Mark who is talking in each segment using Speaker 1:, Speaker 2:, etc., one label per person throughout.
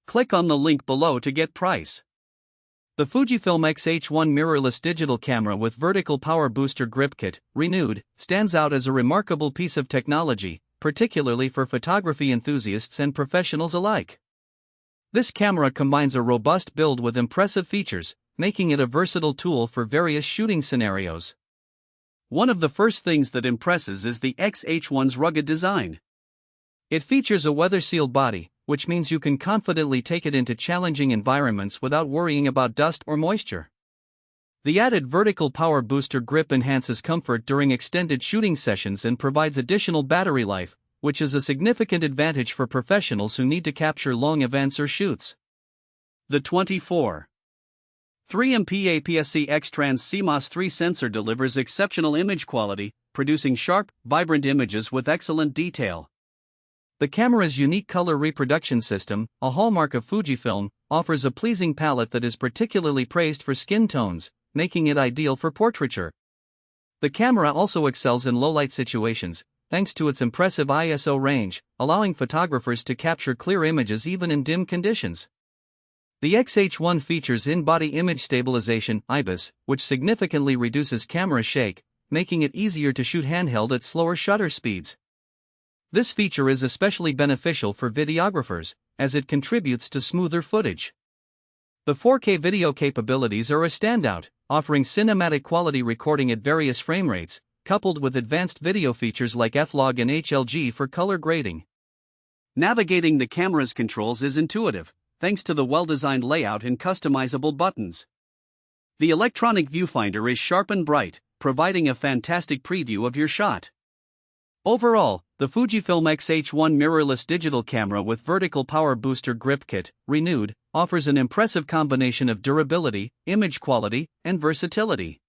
Speaker 1: Click on the link below to get price. The Fujifilm X-H1 mirrorless digital camera with vertical power booster grip kit, renewed, stands out as a remarkable piece of technology, particularly for photography enthusiasts and professionals alike. This camera combines a robust build with impressive features, making it a versatile tool for various shooting scenarios. One of the first things that impresses is the X-H1's rugged design. It features a weather-sealed body, which means you can confidently take it into challenging environments without worrying about dust or moisture. The added vertical power booster grip enhances comfort during extended shooting sessions and provides additional battery life, which is a significant advantage for professionals who need to capture long events or shoots. The 24. 3MP APS-C X-Trans CMOS 3 sensor delivers exceptional image quality, producing sharp, vibrant images with excellent detail. The camera's unique color reproduction system, a hallmark of Fujifilm, offers a pleasing palette that is particularly praised for skin tones, making it ideal for portraiture. The camera also excels in low-light situations, thanks to its impressive ISO range, allowing photographers to capture clear images even in dim conditions. The X-H1 features in-body image stabilization (IBIS), which significantly reduces camera shake, making it easier to shoot handheld at slower shutter speeds. This feature is especially beneficial for videographers, as it contributes to smoother footage. The 4K video capabilities are a standout, offering cinematic quality recording at various frame rates, coupled with advanced video features like F-Log and HLG for color grading. Navigating the camera's controls is intuitive, thanks to the well-designed layout and customizable buttons. The electronic viewfinder is sharp and bright, providing a fantastic preview of your shot. Overall, the Fujifilm X-H1 mirrorless digital camera with vertical power booster grip kit, renewed, offers an impressive combination of durability, image quality, and versatility.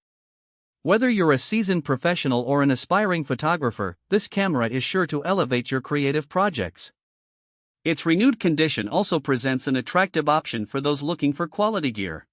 Speaker 1: Whether you're a seasoned professional or an aspiring photographer, this camera is sure to elevate your creative projects. Its renewed condition also presents an attractive option for those looking for quality gear.